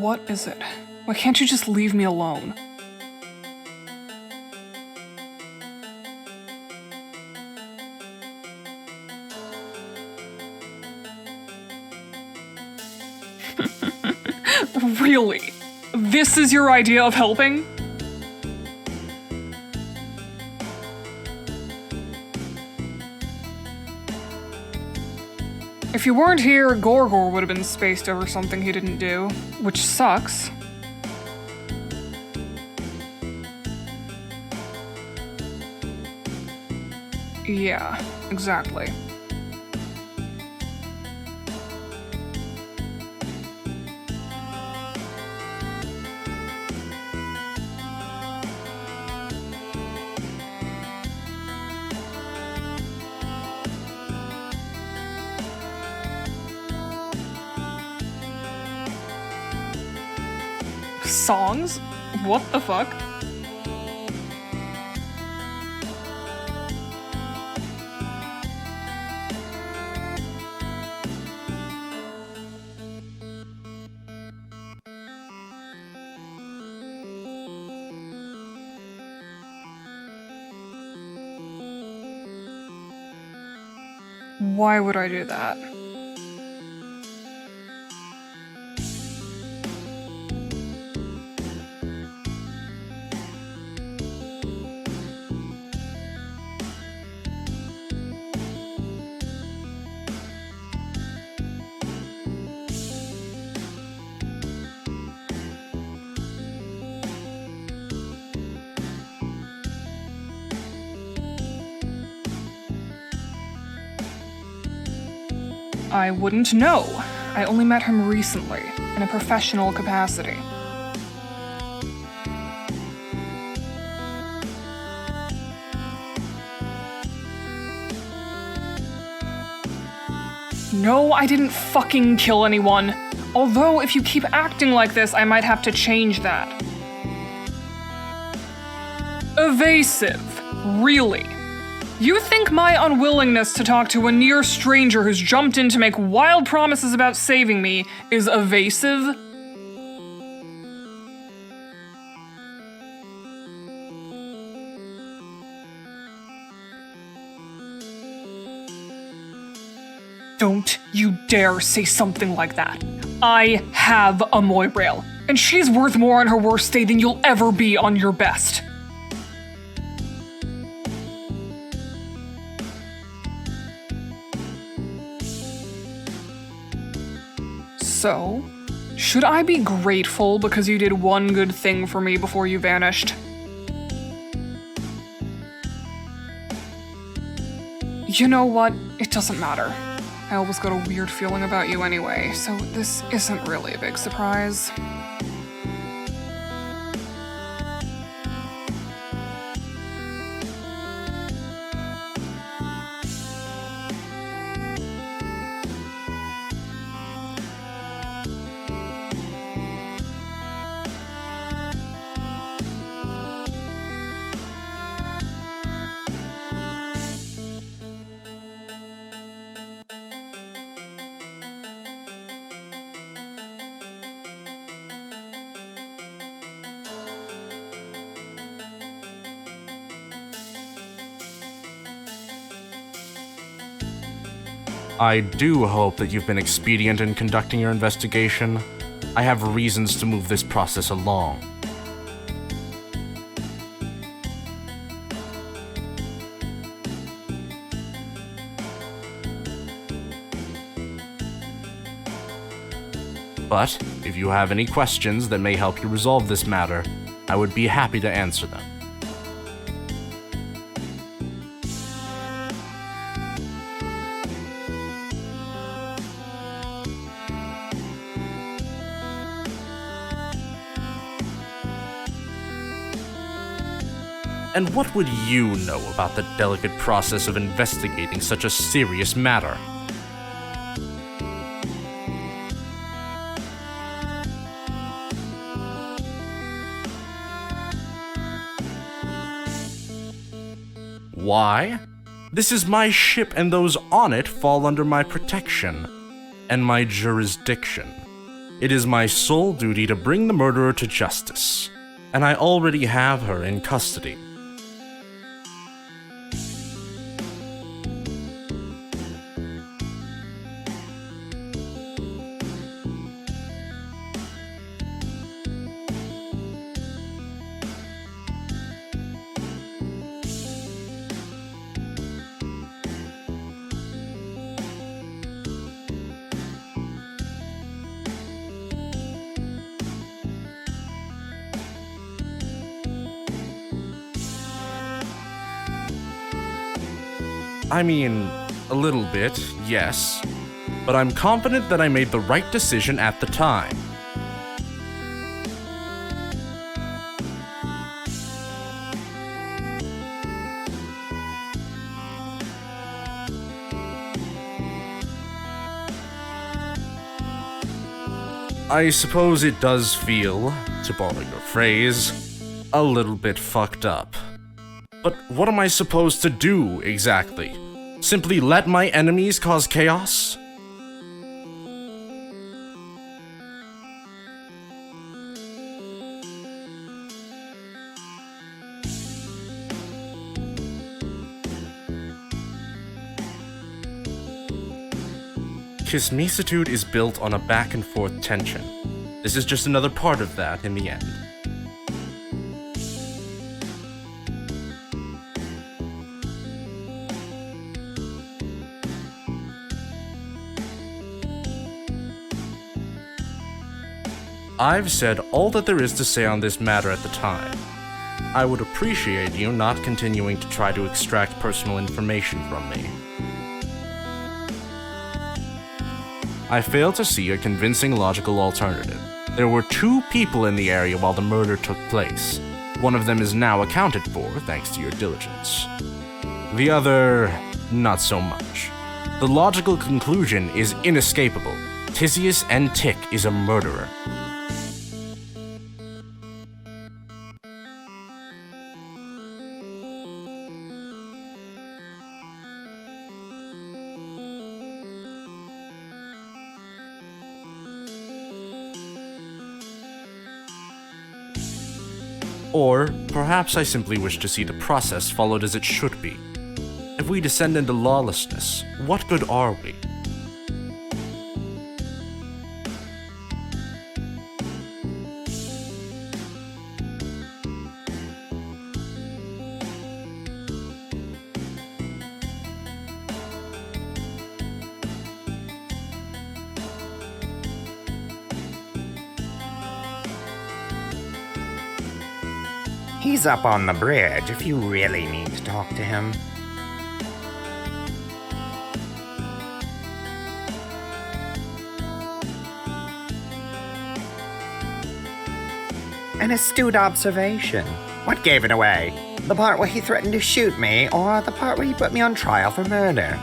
What is it? Why can't you just leave me alone? Really? This is your idea of helping? If you weren't here, Gorgor would have been spaced over something he didn't do, which sucks. Yeah, exactly. Songs? What the fuck? Why would I do that? I wouldn't know. I only met him recently, in a professional capacity. No, I didn't fucking kill anyone. Although, if you keep acting like this, I might have to change that. Evasive. Really? You think my unwillingness to talk to a near stranger who's jumped in to make wild promises about saving me is evasive? Don't you dare say something like that. I have a Moirail, and she's worth more on her worst day than you'll ever be on your best. So, should I be grateful because you did one good thing for me before you vanished? You know what? It doesn't matter. I always got a weird feeling about you anyway, so this isn't really a big surprise. I do hope that you've been expedient in conducting your investigation. I have reasons to move this process along. But if you have any questions that may help you resolve this matter, I would be happy to answer them. And what would you know about the delicate process of investigating such a serious matter? Why? This is my ship, and those on it fall under my protection and my jurisdiction. It is my sole duty to bring the murderer to justice, and I already have her in custody. I mean, a little bit, yes, but I'm confident that I made the right decision at the time. I suppose it does feel, to borrow your phrase, a little bit fucked up. But what am I supposed to do, exactly? Simply let my enemies cause chaos? Kismecitude is built on a back-and-forth tension. This is just another part of that in the end. I've said all that there is to say on this matter at the time. I would appreciate you not continuing to try to extract personal information from me. I fail to see a convincing logical alternative. There were 2 people in the area while the murder took place. One of them is now accounted for, thanks to your diligence. The other, not so much. The logical conclusion is inescapable. Tisius N. Tick is a murderer. Or perhaps I simply wish to see the process followed as it should be. If we descend into lawlessness, what good are we? He's up on the bridge if you really need to talk to him. An astute observation. What gave it away? The part where he threatened to shoot me, or the part where he put me on trial for murder?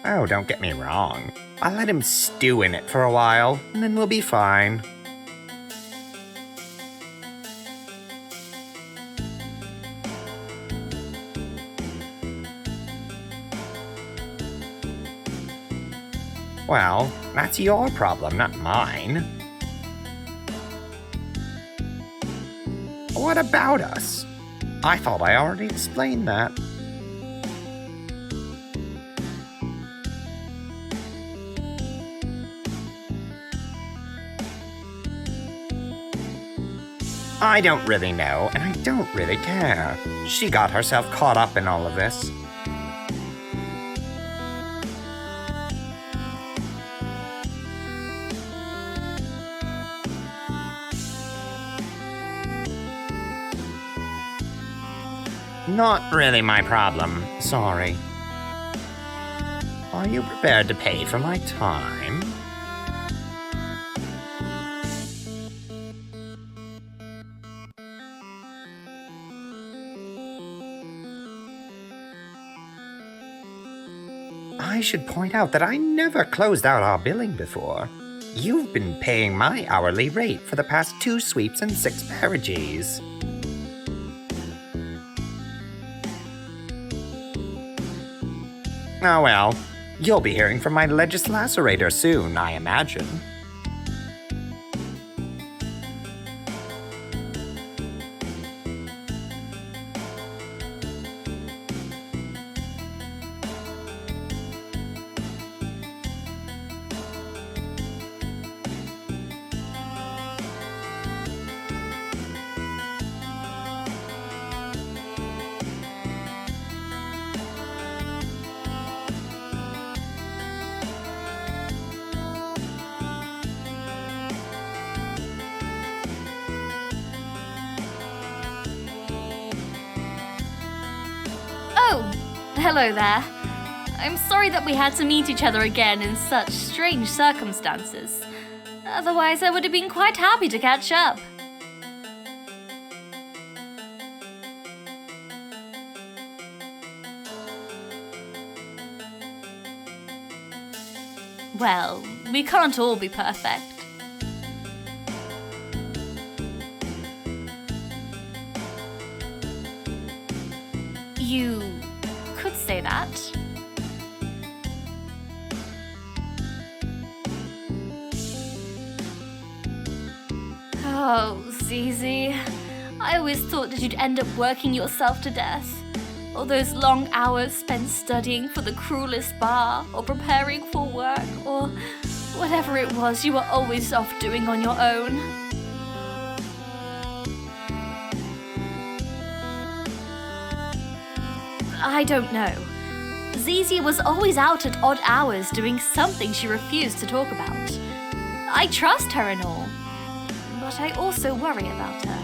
Oh, don't get me wrong. I'll let him stew in it for a while, and then we'll be fine. Well, that's your problem, not mine. What about us? I thought I already explained that. I don't really know, and I don't really care. She got herself caught up in all of this. Not really my problem, sorry. Are you prepared to pay for my time? I should point out that I never closed out our billing before. You've been paying my hourly rate for the past 2 sweeps and 6 peerages. Oh well, you'll be hearing from my legislacerator soon, I imagine. Oh, hello there. I'm sorry that we had to meet each other again in such strange circumstances. Otherwise, I would have been quite happy to catch up. Well, we can't all be perfect. You could say that. Oh, Zizi. I always thought that you'd end up working yourself to death. All those long hours spent studying for the cruelest bar, or preparing for work, or whatever it was you were always off doing on your own. I don't know. Zizi was always out at odd hours doing something she refused to talk about. I trust her and all, but I also worry about her.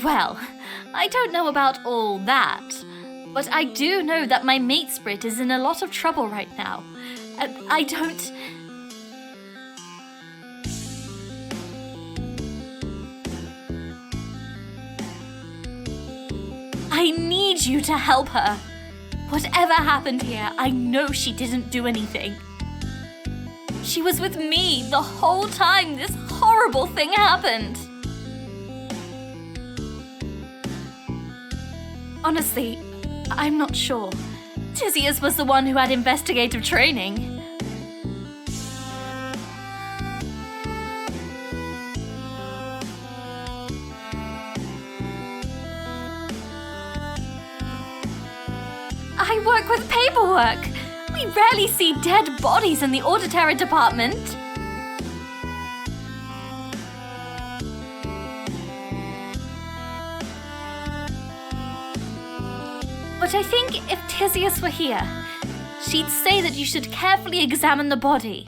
Well, I don't know about all that, but I do know that my mate Sprit is in a lot of trouble right now. I don't... I need you to help her. Whatever happened here, I know she didn't do anything. She was with me the whole time this horrible thing happened. Honestly, I'm not sure. Tisius was the one who had investigative training. I work with paperwork. We rarely see dead bodies in the auditory department. But I think if Tisius were here, she'd say that you should carefully examine the body.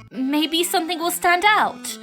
Maybe something will stand out.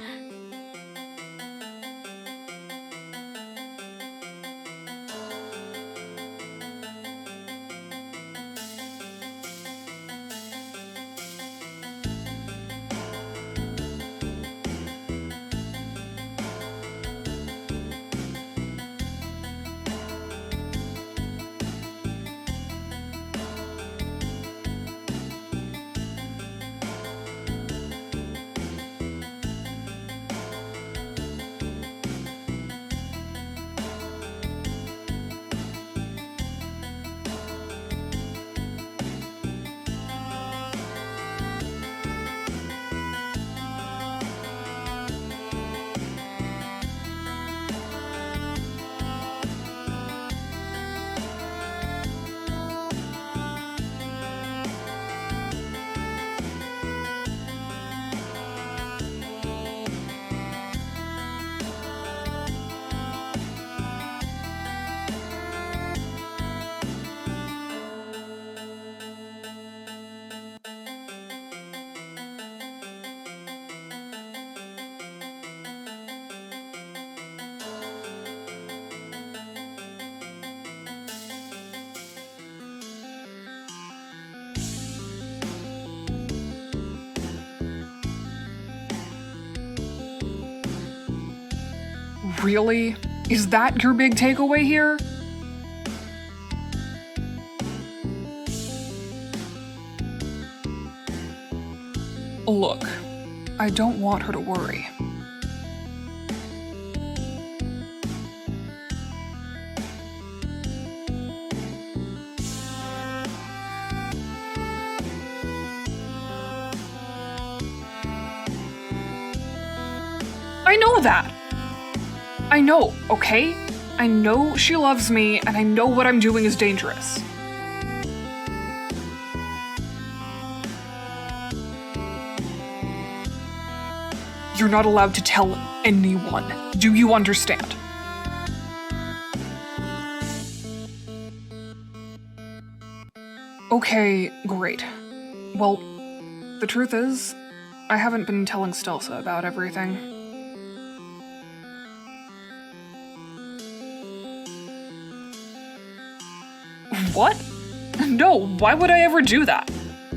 Really? Is that your big takeaway here? Look, I don't want her to worry. I know that! I know, okay? I know she loves me, and I know what I'm doing is dangerous. You're not allowed to tell anyone. Do you understand? Okay, great. Well, the truth is, I haven't been telling Stelsa about everything. What? No, why would I ever do that?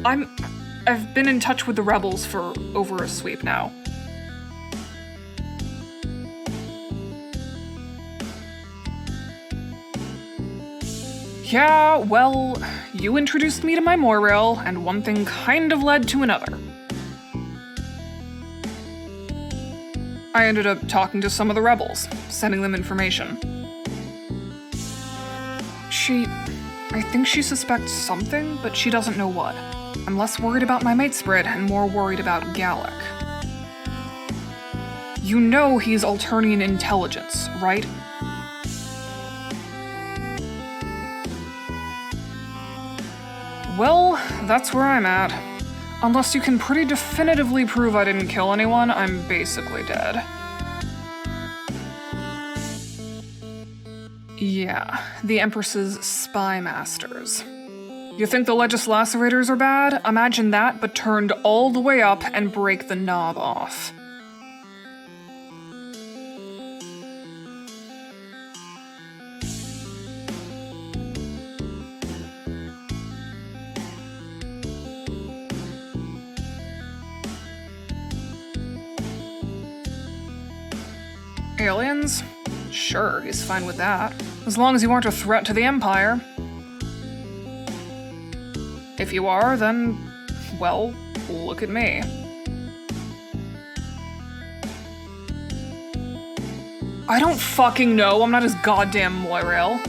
I've been in touch with the rebels for over a sweep now. Yeah, well, you introduced me to my Moirail, and one thing kind of led to another. I ended up talking to some of the rebels, sending them information. I think she suspects something, but she doesn't know what. I'm less worried about my mate Sprit and more worried about Gallic. You know he's Alternian intelligence, right? Well, that's where I'm at. Unless you can pretty definitively prove I didn't kill anyone, I'm basically dead. Yeah, the Empress's spy masters. You think the Legislacerators are bad? Imagine that, but turned all the way up and break the knob off. Aliens? Sure, he's fine with that. As long as you aren't a threat to the Empire. If you are, then, well, look at me. I don't fucking know, I'm not his goddamn Moirail.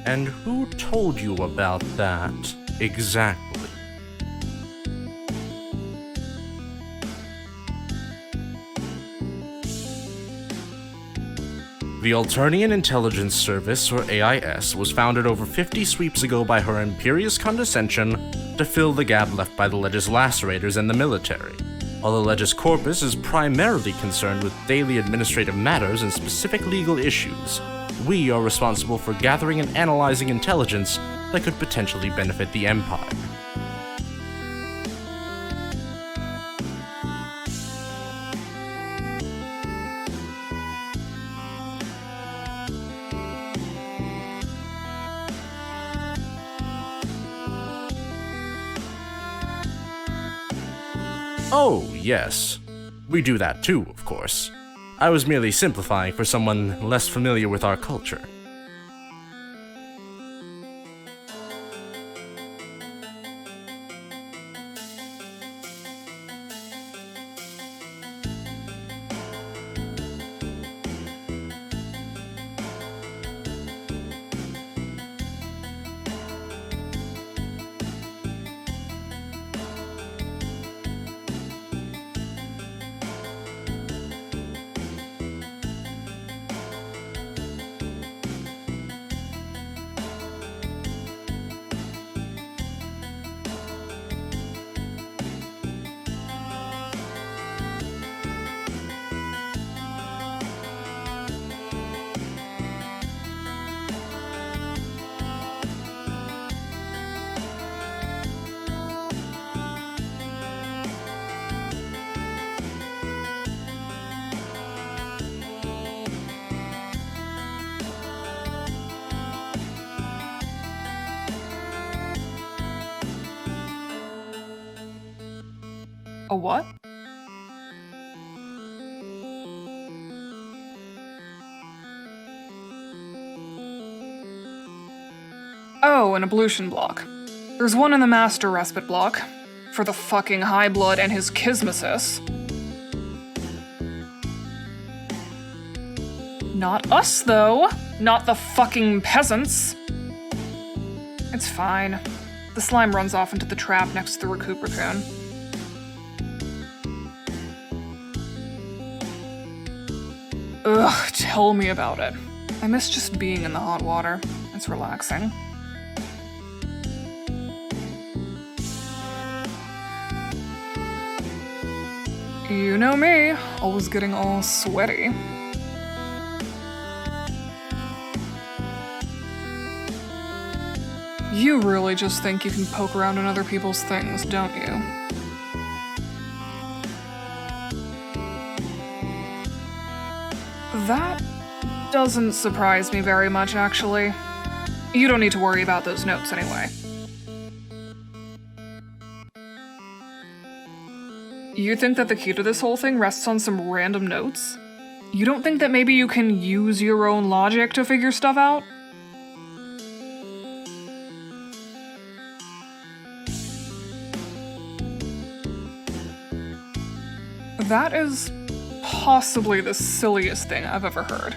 And who told you about that exactly? The Alternian Intelligence Service, or AIS, was founded over 50 sweeps ago by Her Imperious Condescension to fill the gap left by the Legislacerators and the military. While the Legis Corpus is primarily concerned with daily administrative matters and specific legal issues, we are responsible for gathering and analyzing intelligence that could potentially benefit the Empire. Oh, yes. We do that too, of course. I was merely simplifying for someone less familiar with our culture. A what? Oh, an ablution block. There's one in the master respite block. For the fucking high blood and his kismesis. Not us, though. Not the fucking peasants. It's fine. The slime runs off into the trap next to the recoup raccoon. Ugh, tell me about it. I miss just being in the hot water. It's relaxing. You know me, always getting all sweaty. You really just think you can poke around in other people's things, don't you? That doesn't surprise me very much, actually. You don't need to worry about those notes anyway. You think that the key to this whole thing rests on some random notes? You don't think that maybe you can use your own logic to figure stuff out? That is possibly the silliest thing I've ever heard.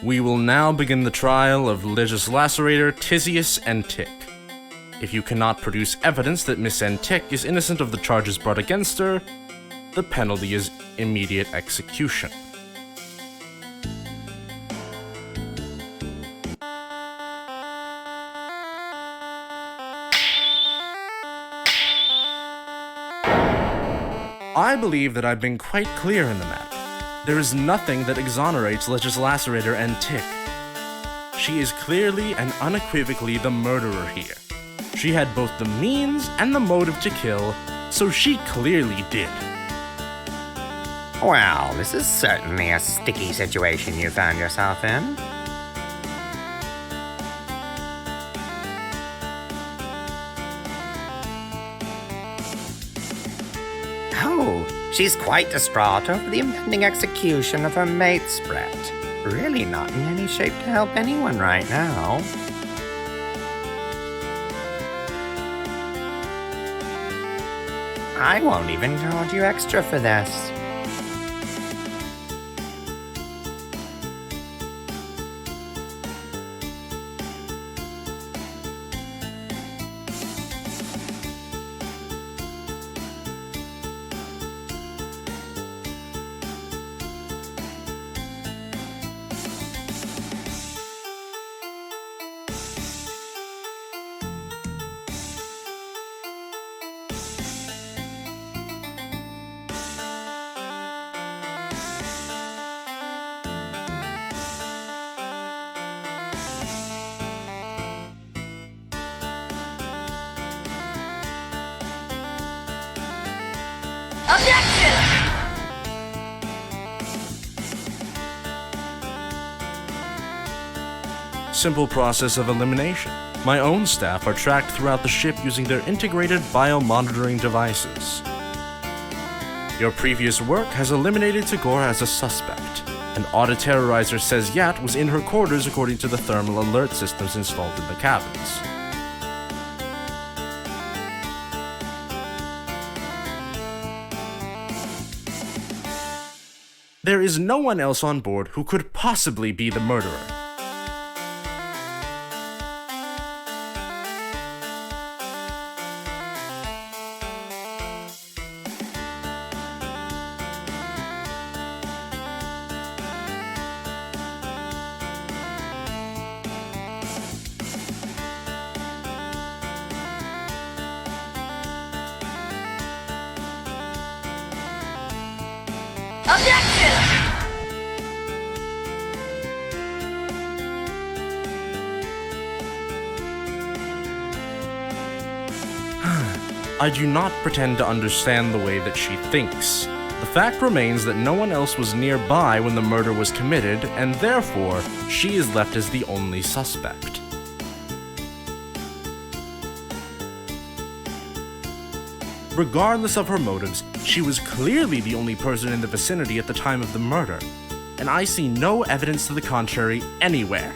We will now begin the trial of Legislacerator, Tisius, and Tick. If you cannot produce evidence that Miss N. Tick is innocent of the charges brought against her, the penalty is immediate execution. I believe that I've been quite clear in the matter. There is nothing that exonerates Legislacerator and Tick. She is clearly and unequivocally the murderer here. She had both the means and the motive to kill, so she clearly did. Well, this is certainly a sticky situation you found yourself in. Oh, she's quite distraught over the impending execution of her mate's Brett. Really not in any shape to help anyone right now. I won't even charge you extra for this. Simple process of elimination. My own staff are tracked throughout the ship using their integrated biomonitoring devices. Your previous work has eliminated Tagore as a suspect. An audit terrorizer says Yat was in her quarters according to the thermal alert systems installed in the cabins. There is no one else on board who could possibly be the murderer. I do not pretend to understand the way that she thinks. The fact remains that no one else was nearby when the murder was committed, and therefore, she is left as the only suspect. Regardless of her motives, she was clearly the only person in the vicinity at the time of the murder, and I see no evidence to the contrary anywhere.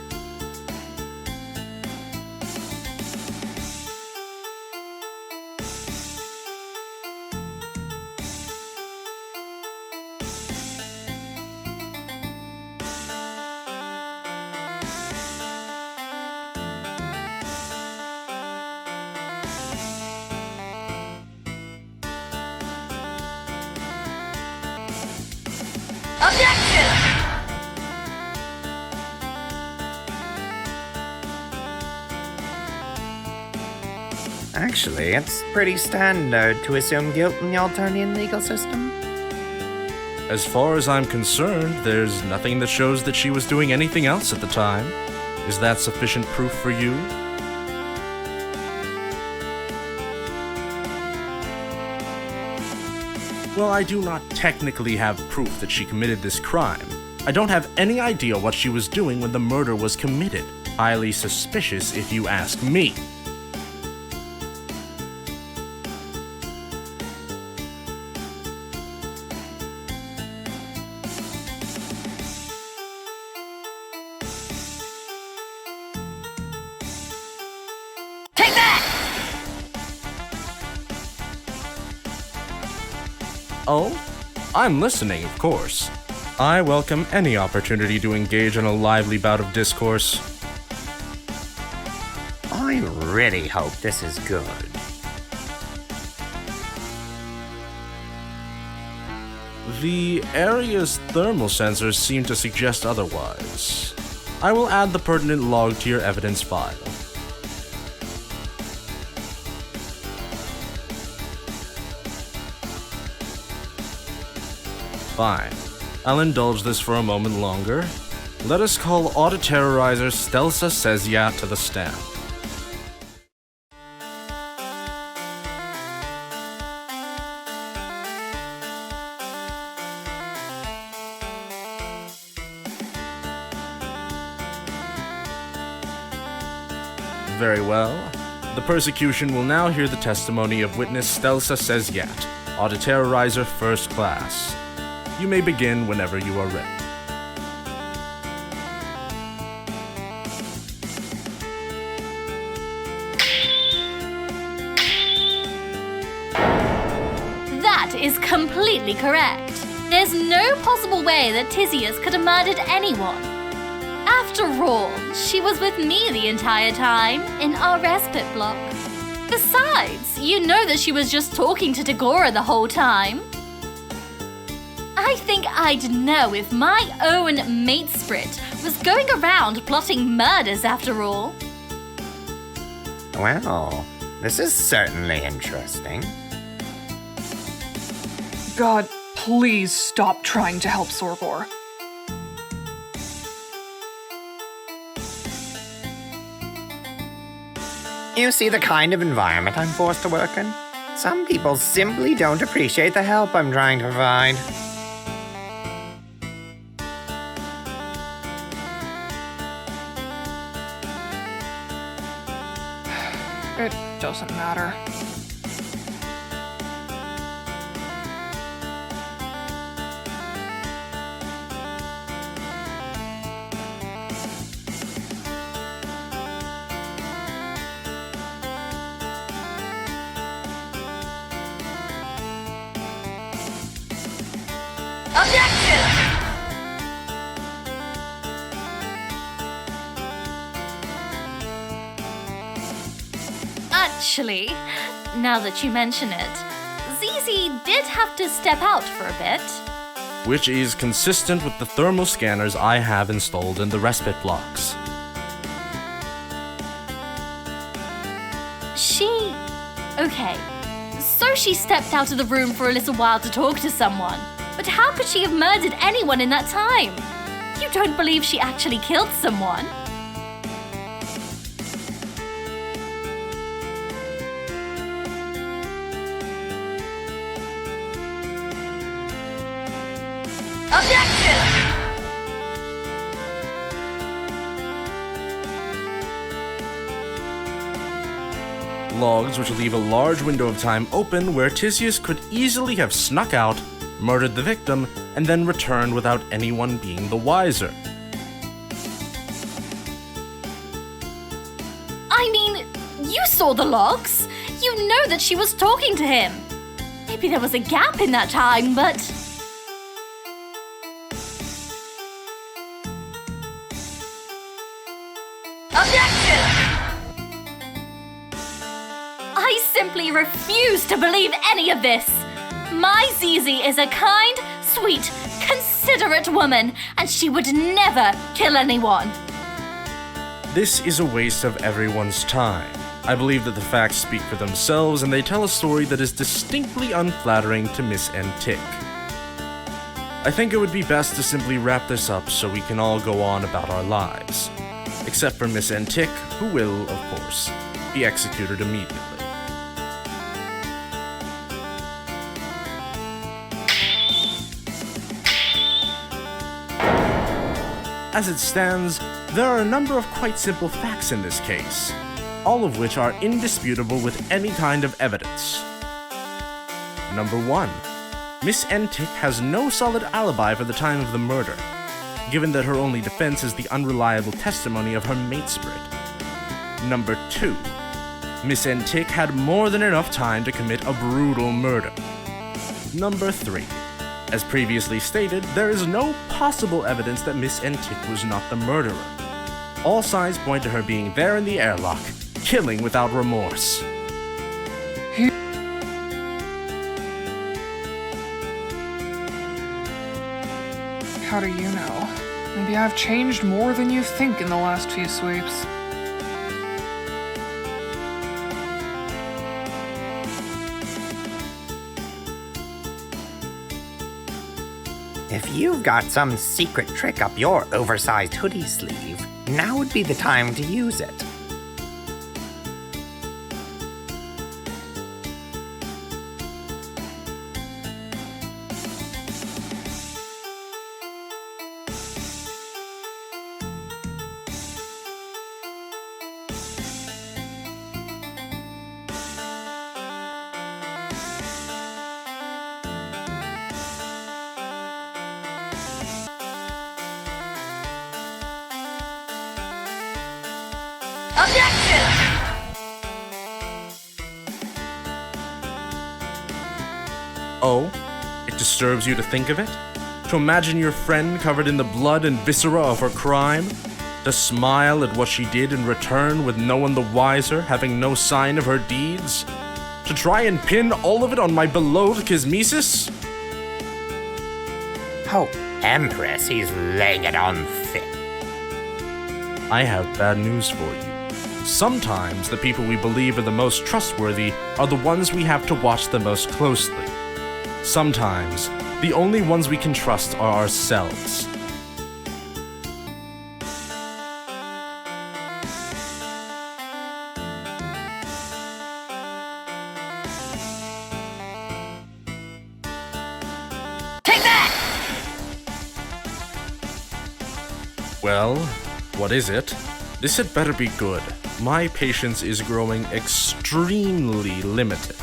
Actually, it's pretty standard to assume guilt in the Alternian legal system. As far as I'm concerned, there's nothing that shows that she was doing anything else at the time. Is that sufficient proof for you? Well, I do not technically have proof that she committed this crime. I don't have any idea what she was doing when the murder was committed. Highly suspicious if you ask me. Oh? I'm listening, of course. I welcome any opportunity to engage in a lively bout of discourse. I really hope this is good. The area's thermal sensors seem to suggest otherwise. I will add the pertinent log to your evidence file. Fine. I'll indulge this for a moment longer. Let us call Audit Terrorizer Stelsa Says Ya to the stand. Very well. The prosecution will now hear the testimony of witness Stelsa Says Yat, Audit Terrorizer First Class. You may begin whenever you are ready. That is completely correct. There's no possible way that Tisius could have murdered anyone. After all, she was with me the entire time, in our respite block. Besides, you know that she was just talking to Tagora the whole time. I think I'd know if my own matesprit was going around plotting murders after all. Well, this is certainly interesting. God, please stop trying to help Sorbor. You see the kind of environment I'm forced to work in? Some people simply don't appreciate the help I'm trying to provide. It doesn't matter. Actually, now that you mention it, Zizi did have to step out for a bit. Which is consistent with the thermal scanners I have installed in the respite blocks. Okay, so she stepped out of the room for a little while to talk to someone. But how could she have murdered anyone in that time? You don't believe she actually killed someone? logs which leave a large window of time open where Tisius could easily have snuck out, murdered the victim, and then returned without anyone being the wiser. I mean, you saw the logs. You know that she was talking to him. Maybe there was a gap in that time, but... Objection! I simply refuse to believe any of this. My Zizi is a kind, sweet, considerate woman, and she would never kill anyone. This is a waste of everyone's time. I believe that the facts speak for themselves, and they tell a story that is distinctly unflattering to Miss Antic. I think it would be best to simply wrap this up so we can all go on about our lives. Except for Miss Antic, who will, of course, be executed immediately. As it stands, there are a number of quite simple facts in this case, all of which are indisputable with any kind of evidence. Number 1. Miss Antic has no solid alibi for the time of the murder, given that her only defense is the unreliable testimony of her matesprit. Number 2. Miss Antic had more than enough time to commit a brutal murder. Number 3. As previously stated, there is no possible evidence that Miss Antic was not the murderer. All signs point to her being there in the airlock, killing without remorse. How do you know? Maybe I've changed more than you think in the last few sweeps. If you've got some secret trick up your oversized hoodie sleeve, now would be the time to use it. Objection! Oh? It disturbs you to think of it? To imagine your friend covered in the blood and viscera of her crime? To smile at what she did in return with no one the wiser, having no sign of her deeds? To try and pin all of it on my beloved Kismesis? Oh, Empress, he's laying it on thick. I have bad news for you. Sometimes the people we believe are the most trustworthy are the ones we have to watch the most closely. Sometimes, the only ones we can trust are ourselves. Take that! Well, what is it? This had better be good. My patience is growing extremely limited.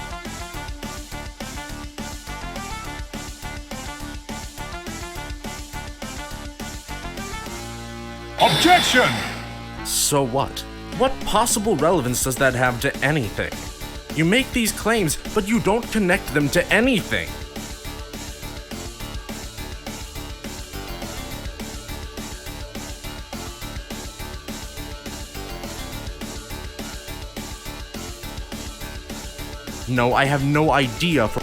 Objection! So what? What possible relevance does that have to anything? You make these claims, but you don't connect them to anything. No, I have no idea for...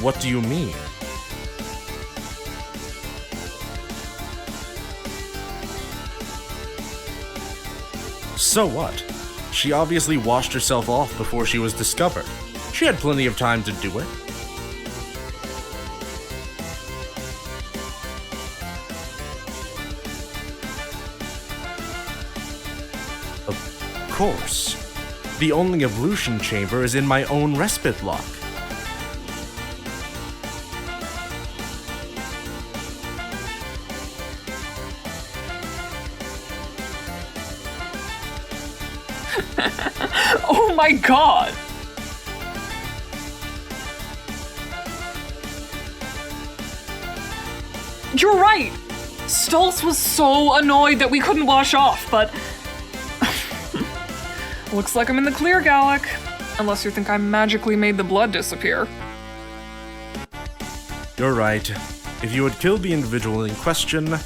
What do you mean? So what? She obviously washed herself off before she was discovered. She had plenty of time to do it. Of course. The only ablution chamber is in my own respite lock. Oh my god! You're right! Stelsa was so annoyed that we couldn't wash off, but... Looks like I'm in the clear, Gallic. Unless you think I magically made the blood disappear. You're right. If you had killed the individual in question,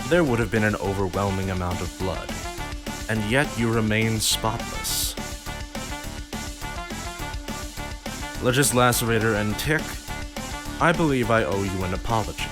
there would have been an overwhelming amount of blood. And yet you remain spotless. Legislacerator and Tick, I believe I owe you an apology.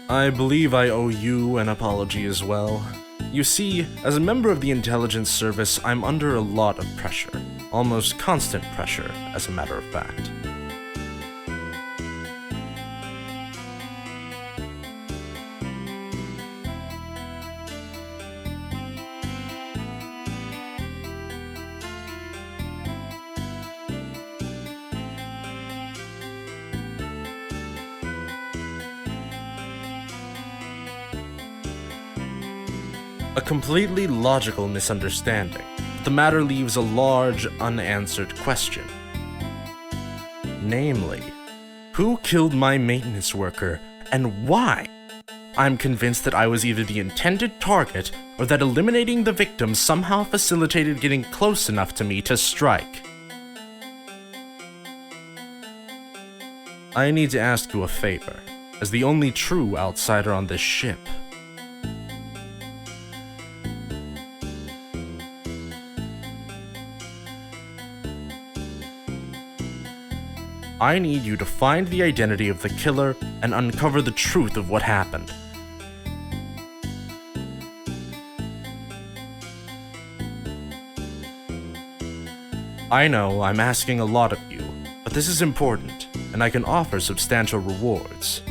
I believe I owe you an apology as well. You see, as a member of the intelligence service, I'm under a lot of pressure. Almost constant pressure, as a matter of fact. A completely logical misunderstanding. The matter leaves a large, unanswered question. Namely, who killed my maintenance worker, and why? I'm convinced that I was either the intended target, or that eliminating the victim somehow facilitated getting close enough to me to strike. I need to ask you a favor, as the only true outsider on this ship. I need you to find the identity of the killer and uncover the truth of what happened. I know I'm asking a lot of you, but this is important, and I can offer substantial rewards.